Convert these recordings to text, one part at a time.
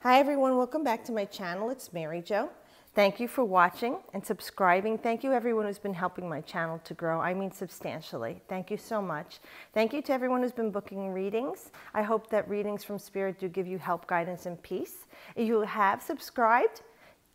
Hi everyone, welcome back to my channel. It's Mary Jo. Thank you for watching and subscribing. Thank you everyone who's been helping my channel to grow. I mean substantially. Thank you so much. Thank you to everyone who's been booking readings. I hope that readings from Spirit do give you help, guidance, and peace. If you have subscribed,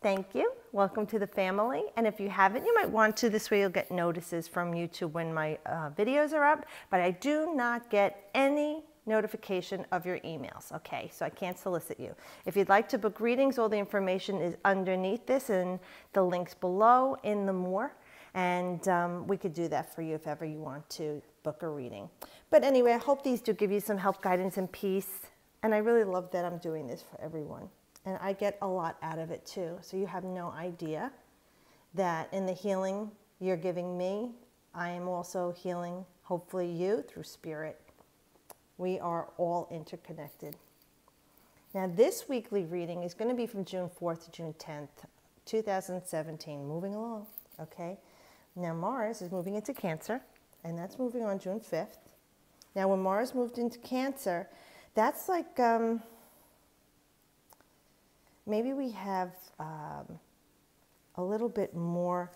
thank you. Welcome to the family. And if you haven't, you might want to. This way you'll get notices from YouTube when my videos are up. But I do not get any notification of your emails, okay? So I can't solicit you. If you'd like to book readings, all the information is underneath this and the links below in the more. And we could do that for you if ever you want to book a reading. But anyway, I hope these do give you some help, guidance, and peace. And I really love that I'm doing this for everyone. And I get a lot out of it too. So you have no idea that in the healing you're giving me, I am also healing, hopefully you, through Spirit. We are all interconnected. Now this weekly reading is going to be from June 4th to June 10th, 2017. Moving along, okay? Now Mars is moving into Cancer, and that's moving on June 5th. Now when Mars moved into Cancer, that's like, maybe we have a little bit more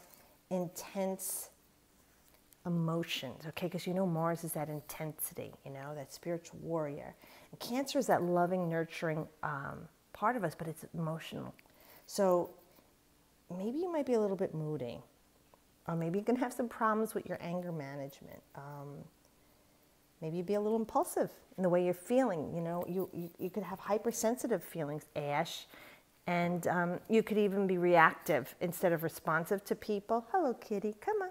intense emotions, okay? Because you know Mars is that intensity, you know, that spiritual warrior. And Cancer is that loving, nurturing part of us, but it's emotional. So maybe you might be a little bit moody. Or maybe you can have some problems with your anger management. Maybe you'd be a little impulsive in the way you're feeling. You know, you could have hypersensitive feelings, Ash. And you could even be reactive instead of responsive to people. Hello, kitty, come on.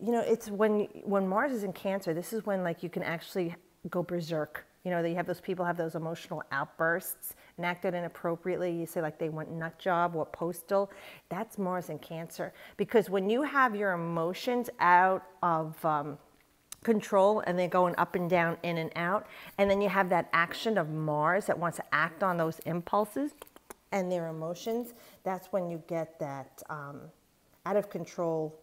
You know, it's when Mars is in Cancer, this is when like you can actually go berserk. You know, that you have those people have those emotional outbursts and act out inappropriately. You say like they went nut job or postal. That's Mars in Cancer. Because when you have your emotions out of control and they're going up and down, in and out, and then you have that action of Mars that wants to act on those impulses and their emotions, that's when you get that out of control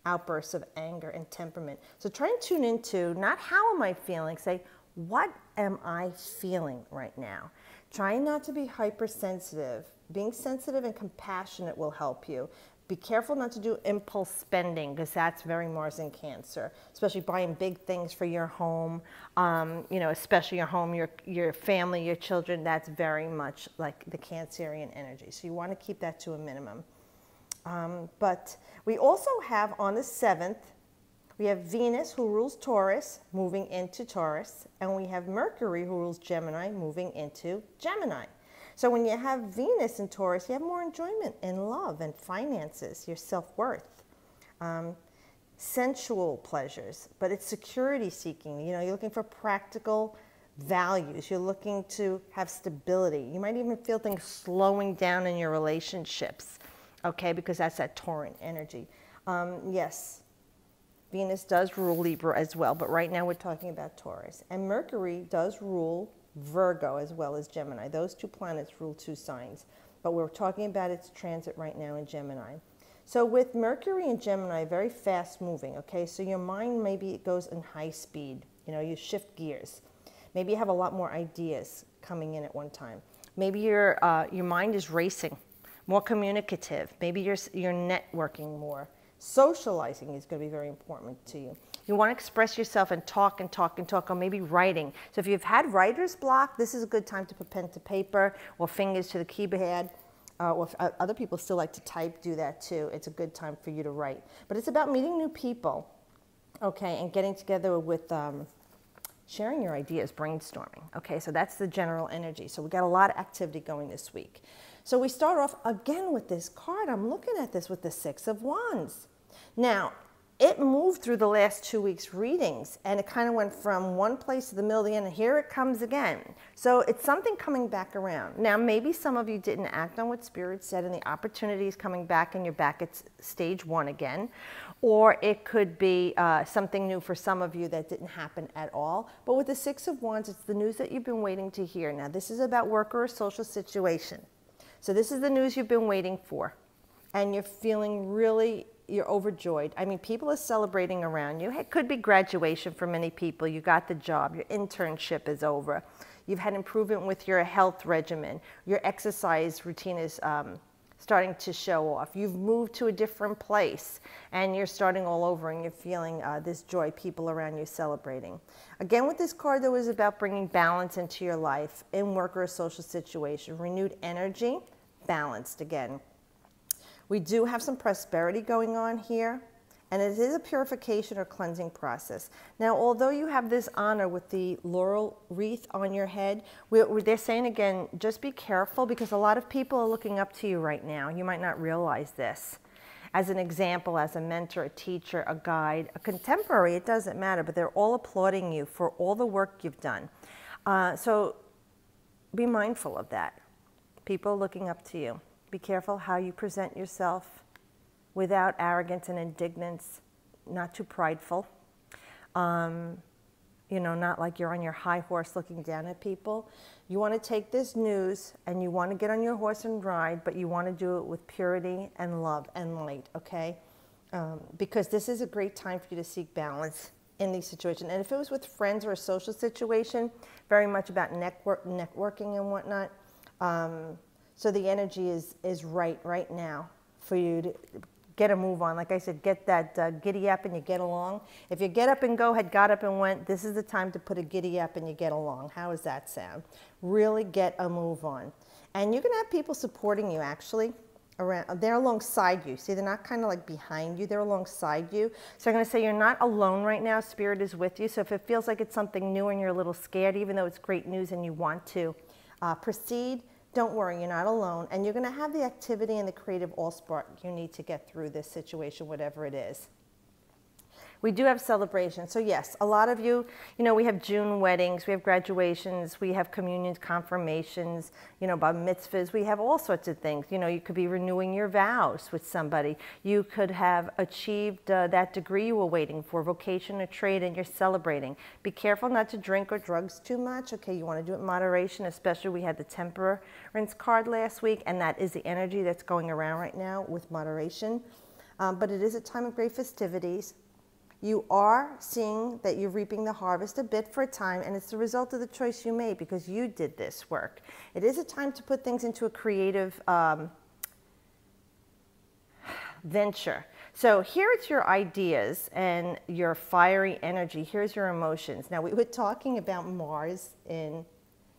outbursts of anger and temperament. So try and tune into not how am I feeling, say what am I feeling right now. Try not to be hypersensitive. Being sensitive and compassionate will help you. Be careful not to do impulse spending because that's very Mars in Cancer, especially buying big things for your home, you know, especially your home, your family, your children. That's very much like the Cancerian energy. So you want to keep that to a minimum. But we also have on the 7th, we have Venus who rules Taurus moving into Taurus, and we have Mercury who rules Gemini moving into Gemini. So when you have Venus in Taurus, you have more enjoyment in love and finances, your self-worth, sensual pleasures, but it's security seeking. You know, you're looking for practical values. You're looking to have stability. You might even feel things slowing down in your relationships. Okay, because that's that Tauran energy. Yes, Venus does rule Libra as well, but right now we're talking about Taurus. And Mercury does rule Virgo as well as Gemini. Those two planets rule two signs, but we're talking about its transit right now in Gemini. So with Mercury and Gemini, very fast moving, okay? So your mind maybe it goes in high speed. You know, you shift gears. Maybe you have a lot more ideas coming in at one time. Maybe your mind is racing. More communicative. Maybe you're networking more. Socializing is going to be very important to you. You want to express yourself and talk and talk and talk, or maybe writing. So if you've had writer's block, this is a good time to put pen to paper or fingers to the keypad. Or if other people still like to type, do that too. It's a good time for you to write. But it's about meeting new people, okay, and getting together with sharing your ideas, brainstorming. Okay, so that's the general energy. So we got a lot of activity going this week. So we start off again with this card. I'm looking at this with the Six of Wands. Now, it moved through the last 2 weeks' readings, and it kind of went from one place to the middle of the end, and here it comes again. So it's something coming back around. Now, maybe some of you didn't act on what Spirit said, and the opportunity is coming back, and you're back at stage one again. Or it could be something new for some of you that didn't happen at all. But with the Six of Wands, it's the news that you've been waiting to hear. Now, this is about work or a social situation. So this is the news you've been waiting for, and you're feeling really, you're overjoyed. I mean, people are celebrating around you. It could be graduation for many people. You got the job. Your internship is over. You've had improvement with your health regimen. Your exercise routine is starting to show off. You've moved to a different place and you're starting all over and you're feeling this joy, people around you celebrating. Again, with this card, though, is about bringing balance into your life in work or a social situation. Renewed energy, balanced again. We do have some prosperity going on here, and it is a purification or cleansing process. Now, although you have this honor with the laurel wreath on your head, they're saying again, just be careful because a lot of people are looking up to you right now. You might not realize this. As an example, as a mentor, a teacher, a guide, a contemporary, it doesn't matter, but they're all applauding you for all the work you've done. So be mindful of that. People looking up to you. Be careful how you present yourself without arrogance and indignance, not too prideful. You know, not like you're on your high horse looking down at people. You want to take this news and you want to get on your horse and ride, but you want to do it with purity and love and light, okay? Because this is a great time for you to seek balance in these situations. And if it was with friends or a social situation, very much about networking and whatnot. So the energy is right now for you to get a move on. Like I said, get that giddy up and you get along. If you get up and go, had got up and went, this is the time to put a giddy up and you get along. How does that sound? Really get a move on. And you're going to have people supporting you actually around. They're alongside you. See, they're not kind of like behind you. They're alongside you. So I'm going to say you're not alone right now. Spirit is with you. So if it feels like it's something new and you're a little scared, even though it's great news and you want to proceed, don't worry, you're not alone, and you're going to have the activity and the creative all-spark you need to get through this situation, whatever it is. We do have celebrations. So yes, a lot of you, you know, we have June weddings, we have graduations, we have communions, confirmations, you know, bar mitzvahs, we have all sorts of things. You know, you could be renewing your vows with somebody. You could have achieved that degree you were waiting for, vocation or trade, and you're celebrating. Be careful not to drink or drugs too much. Okay, you want to do it in moderation, especially we had the temperance card last week, and that is the energy that's going around right now with moderation. But it is a time of great festivities. You are seeing that you're reaping the harvest a bit for a time, and it's the result of the choice you made because you did this work. It is a time to put things into a creative venture. So here it's your ideas and your fiery energy. Here's your emotions. Now, we were talking about Mars in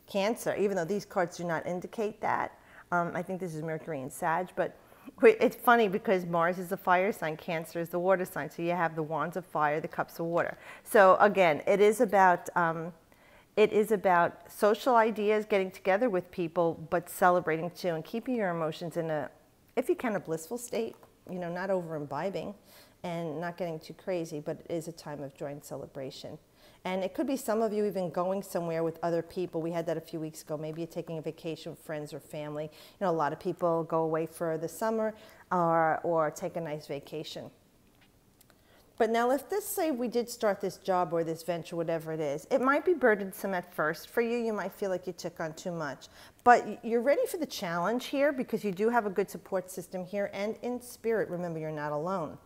Cancer, even though these cards do not indicate that. I think this is Mercury and Sag, but it's funny because Mars is the fire sign, Cancer is the water sign. So you have the wands of fire, the cups of water. So again, it is about social ideas, getting together with people, but celebrating too, and keeping your emotions in a, if you can, a blissful state. You know, not over imbibing and not getting too crazy, but it is a time of joy and celebration. And it could be some of you even going somewhere with other people. We had that a few weeks ago. Maybe you're taking a vacation with friends or family. You know, a lot of people go away for the summer or take a nice vacation. But now let's just say we did start this job or this venture, whatever it is. It might be burdensome at first for you. You might feel like you took on too much. But you're ready for the challenge here because you do have a good support system here. And in spirit, remember, you're not alone.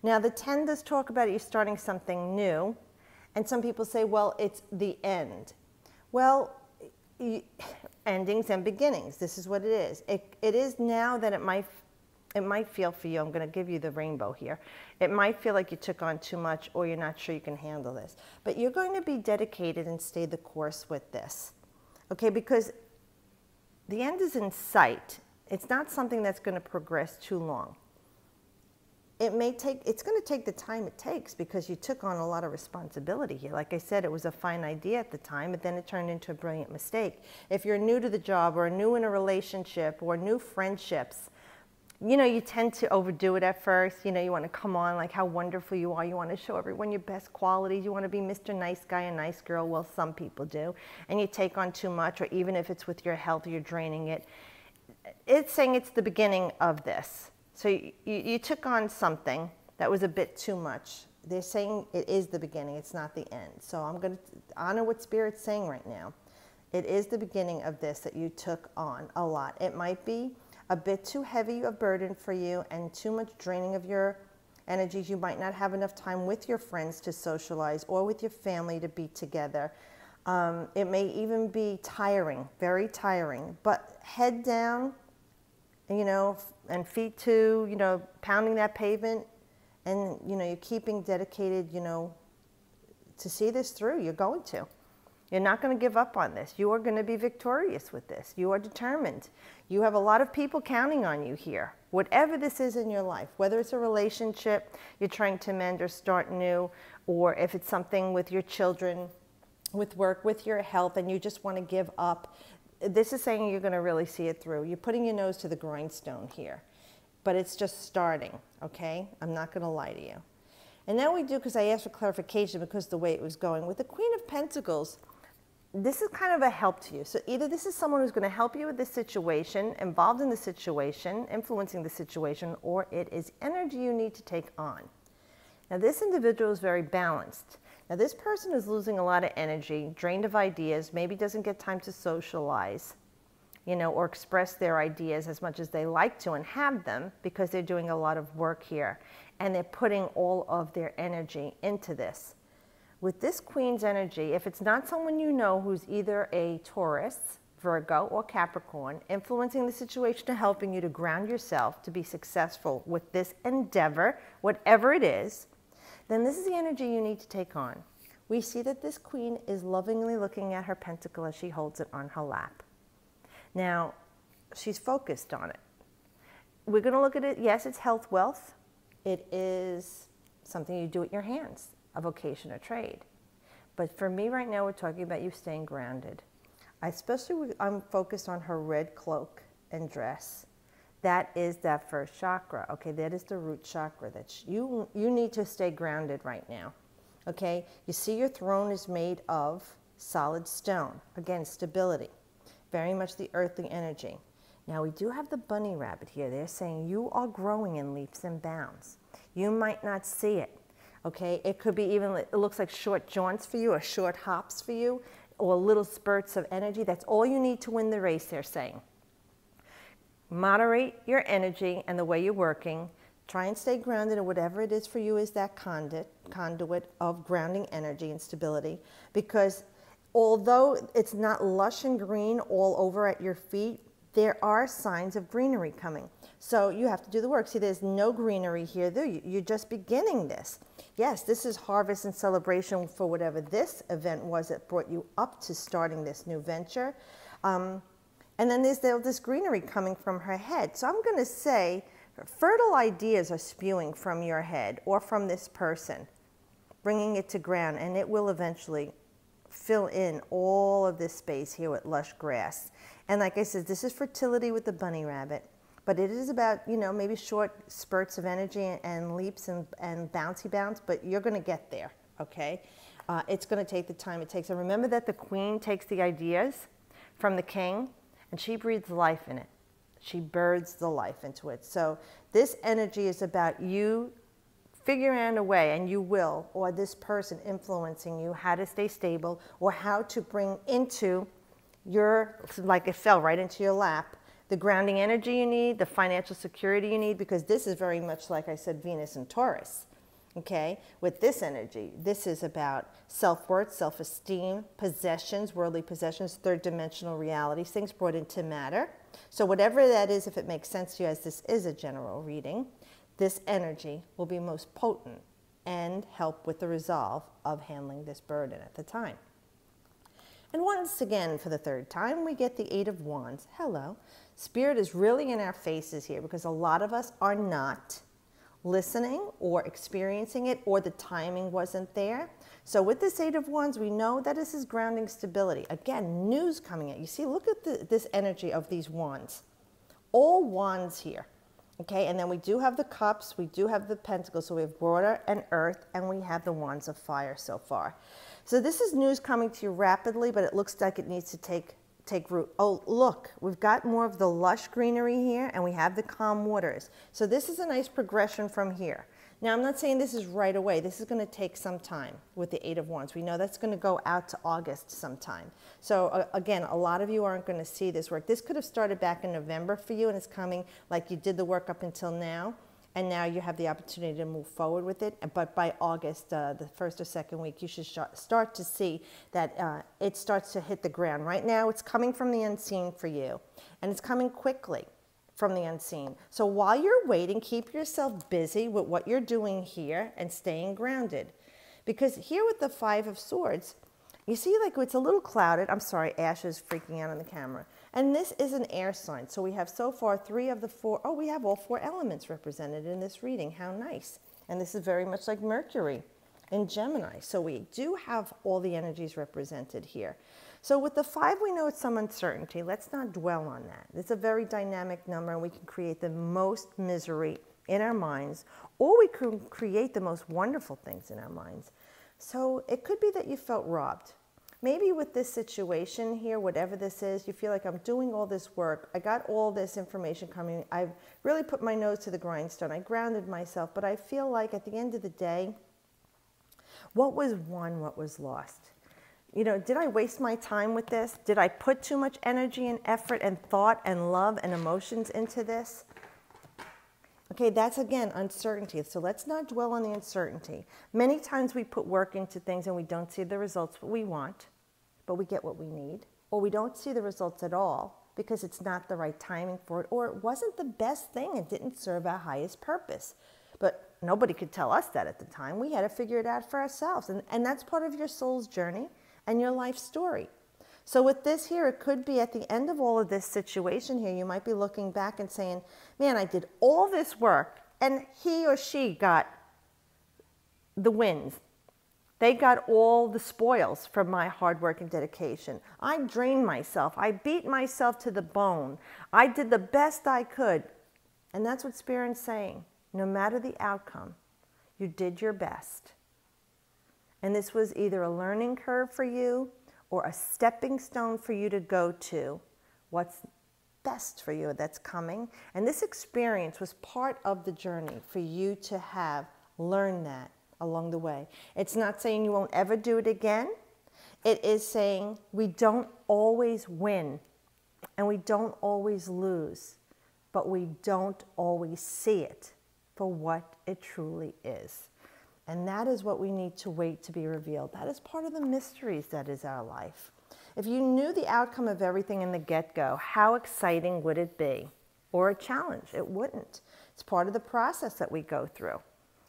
Now, the 10 does talk about you starting something new. And some people say, well, it's the end. Well, endings and beginnings. This is what it is. It is now that it might feel for you, I'm going to give you the rainbow here. It might feel like you took on too much or you're not sure you can handle this. But you're going to be dedicated and stay the course with this. Okay, because the end is in sight. It's not something that's going to progress too long. It's going to take the time it takes because you took on a lot of responsibility here. Like I said, it was a fine idea at the time, but then it turned into a brilliant mistake. If you're new to the job or new in a relationship or new friendships, you know, you tend to overdo it at first. You know, you want to come on like how wonderful you are. You want to show everyone your best qualities. You want to be Mr. Nice Guy and Nice Girl. Well, some people do. And you take on too much, or even if it's with your health, you're draining it. It's saying it's the beginning of this. So you took on something that was a bit too much. They're saying it is the beginning, it's not the end. So I'm going to honor what Spirit's saying right now. It is the beginning of this that you took on a lot. It might be a bit too heavy a burden for you and too much draining of your energies. You might not have enough time with your friends to socialize or with your family to be together. It may even be tiring, very tiring, but head down, you know, and feet too, you know, pounding that pavement, and, you know, you're keeping dedicated, you know, to see this through. You're going to. You're not going to give up on this. You are going to be victorious with this. You are determined. You have a lot of people counting on you here. Whatever this is in your life, whether it's a relationship you're trying to mend or start new, or if it's something with your children, with work, with your health, and you just want to give up, this is saying you're going to really see it through. You're putting your nose to the grindstone here, but it's just starting, okay? I'm not going to lie to you. And now we do, because I asked for clarification because the way it was going. With the Queen of Pentacles, this is kind of a help to you. So either this is someone who's going to help you with this situation, involved in the situation, influencing the situation, or it is energy you need to take on. Now this individual is very balanced. Now this person is losing a lot of energy, drained of ideas, maybe doesn't get time to socialize, you know, or express their ideas as much as they like to and have them, because they're doing a lot of work here and they're putting all of their energy into this. With this Queen's energy, if it's not someone you know who's either a Taurus, Virgo, or Capricorn, influencing the situation and helping you to ground yourself to be successful with this endeavor, whatever it is, then this is the energy you need to take on. We see that this Queen is lovingly looking at her pentacle as she holds it on her lap. Now, she's focused on it. We're going to look at it, yes, it's health, wealth. It is something you do with your hands, a vocation or trade. But for me right now, we're talking about you staying grounded. I'm focused on her red cloak and dress. That is that first chakra, okay? That is the root chakra. That you need to stay grounded right now, okay? You see your throne is made of solid stone. Again, stability, very much the earthly energy. Now we do have the bunny rabbit here. They're saying you are growing in leaps and bounds. You might not see it, okay? It could be even, it looks like short jaunts for you or short hops for you or little spurts of energy. That's all you need to win the race, they're saying. Moderate your energy and the way you're working. Try and stay grounded, and whatever it is for you is that conduit of grounding energy and stability. Because although it's not lush and green all over at your feet, there are signs of greenery coming. So you have to do the work. See, there's no greenery here. You're just beginning this. Yes, this is harvest and celebration for whatever this event was that brought you up to starting this new venture. And then there's this greenery coming from her head. So I'm going to say fertile ideas are spewing from your head or from this person, bringing it to ground, and it will eventually fill in all of this space here with lush grass. And like I said, this is fertility with the bunny rabbit, but it is about, you know, maybe short spurts of energy and leaps and bouncy bounce, but you're going to get there, okay? It's going to take the time it takes. And remember that the Queen takes the ideas from the king, and she breathes life in it. She births the life into it. So this energy is about you figuring out a way, and you will, or this person influencing you, how to stay stable, or how to bring into your, like it fell right into your lap, the grounding energy you need, the financial security you need, because this is very much, like I said, Venus and Taurus. Okay, with this energy, this is about self-worth, self-esteem, possessions, worldly possessions, third-dimensional realities, things brought into matter. So whatever that is, if it makes sense to you, as this is a general reading, this energy will be most potent and help with the resolve of handling this burden at the time. And once again, for the third time, we get the Eight of Wands. Hello. Spirit is really in our faces here because a lot of us are not listening or experiencing it, or the timing wasn't there. So with this Eight of Wands, we know that this is grounding stability. Again, news coming in. You see, look at this energy of these wands. All wands here. Okay, and then we do have the cups, we do have the pentacles, so we have water and earth, and we have the wands of fire so far. So this is news coming to you rapidly, but it looks like it needs to take root. Oh, look, we've got more of the lush greenery here, and we have the calm waters. So this is a nice progression from here. Now, I'm not saying this is right away. This is going to take some time with the Eight of Wands. We know that's going to go out to August sometime. So again, a lot of you aren't going to see this work. This could have started back in November for you, and it's coming like you did the work up until now, and now you have the opportunity to move forward with it. But by August, the first or second week, you should start to see that it starts to hit the ground. Right now, it's coming from the unseen for you, and it's coming quickly from the unseen. So while you're waiting, keep yourself busy with what you're doing here and staying grounded. Because here with the Five of Swords, you see like it's a little clouded. I'm sorry, Ash is freaking out on the camera. And this is an air sign. So we have so far 3 of the 4. Oh, we have all 4 elements represented in this reading. How nice. And this is very much like Mercury in Gemini. So we do have all the energies represented here. So with the 5, we know it's some uncertainty. Let's not dwell on that. It's a very dynamic number, and we can create the most misery in our minds, or we can create the most wonderful things in our minds. So it could be that you felt robbed. Maybe with this situation here, whatever this is, you feel like I'm doing all this work. I got all this information coming. I've really put my nose to the grindstone. I grounded myself, but I feel like at the end of the day, what was won, what was lost? You know, did I waste my time with this? Did I put too much energy and effort and thought and love and emotions into this? Okay, that's again uncertainty. So let's not dwell on the uncertainty. Many times we put work into things and we don't see the results we want, but we get what we need. Or we don't see the results at all because it's not the right timing for it, or it wasn't the best thing and didn't serve our highest purpose. But nobody could tell us that at the time. We had to figure it out for ourselves. And that's part of your soul's journey and your life story. So with this here, it could be at the end of all of this situation here, you might be looking back and saying, man, I did all this work and he or she got the wins. They got all the spoils from my hard work and dedication. I drained myself. I beat myself to the bone. I did the best I could. And that's what Spirit's saying. No matter the outcome, you did your best. And this was either a learning curve for you or a stepping stone for you to go to what's best for you that's coming. And this experience was part of the journey for you to have learned that along the way. It's not saying you won't ever do it again. It is saying we don't always win and we don't always lose, but we don't always see it for what it truly is. And that is what we need to wait to be revealed. That is part of the mysteries that is our life. If you knew the outcome of everything in the get-go, how exciting would it be? Or a challenge? It wouldn't. It's part of the process that we go through.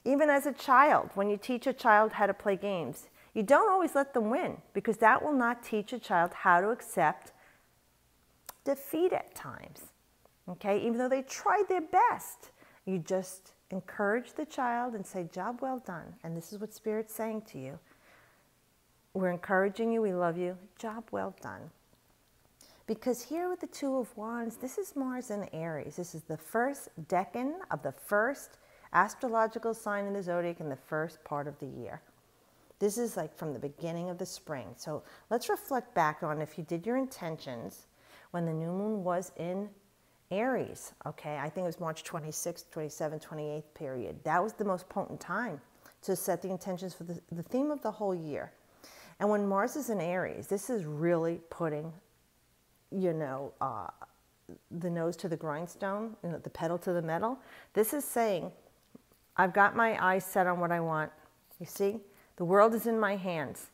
Even as a child, when you teach a child how to play games, you don't always let them win, because that will not teach a child how to accept defeat at times. Okay? Even though they tried their best, you just encourage the child and say, job well done. And this is what Spirit's saying to you. We're encouraging you. We love you. Job well done. Because here with the Two of Wands, this is Mars in Aries. This is the first decan of the first astrological sign in the zodiac in the first part of the year. This is like from the beginning of the spring. So let's reflect back on if you did your intentions when the new moon was in Aries, okay, I think it was March 26th, 27th, 28th period. That was the most potent time to set the intentions for the theme of the whole year. And when Mars is in Aries, this is really putting, you know, the nose to the grindstone, you know, the pedal to the metal. This is saying, I've got my eyes set on what I want. You see, the world is in my hands.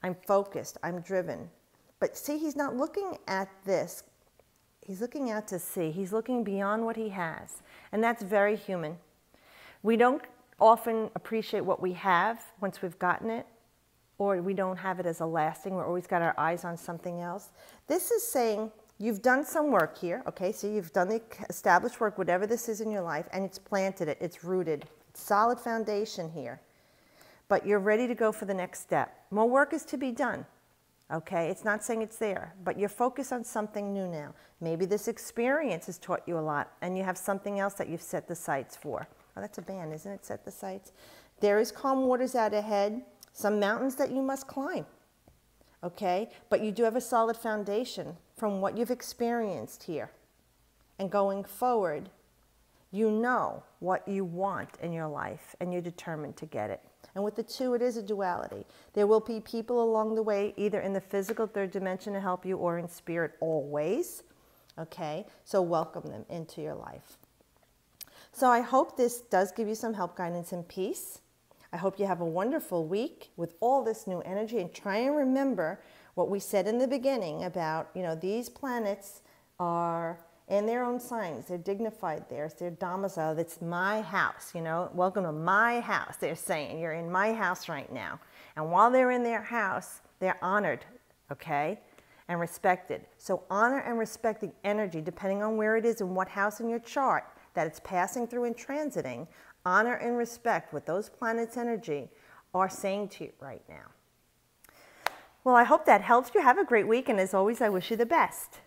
I'm focused, I'm driven. But see, he's not looking at this. He's looking out to sea. He's looking beyond what he has. And that's very human. We don't often appreciate what we have once we've gotten it, or we don't have it as a lasting. We're always got our eyes on something else. This is saying you've done some work here, okay? So you've done the established work, whatever this is in your life, and it's planted it. It's rooted. It's solid foundation here. But you're ready to go for the next step. More work is to be done. Okay, it's not saying it's there, but you're focused on something new now. Maybe this experience has taught you a lot, and you have something else that you've set the sights for. Oh, that's a band, isn't it? Set the sights. There is calm waters out ahead, some mountains that you must climb. Okay, but you do have a solid foundation from what you've experienced here. And going forward, you know what you want in your life, and you're determined to get it. And with the two, it is a duality. There will be people along the way, either in the physical third dimension to help you or in spirit always. Okay? So welcome them into your life. So I hope this does give you some help, guidance, and peace. I hope you have a wonderful week with all this new energy, and try and remember what we said in the beginning about, these planets are in their own signs. They're dignified. There's their domicile. That's my house, welcome to my house. They're saying you're in my house right now. And while they're in their house, they're honored, okay, and respected. So honor and respect the energy depending on where it is and what house in your chart that it's passing through and transiting. Honor and respect what those planets' energy are saying to you right now. Well, I hope that helps you. Have a great week, and as always, I wish you the best.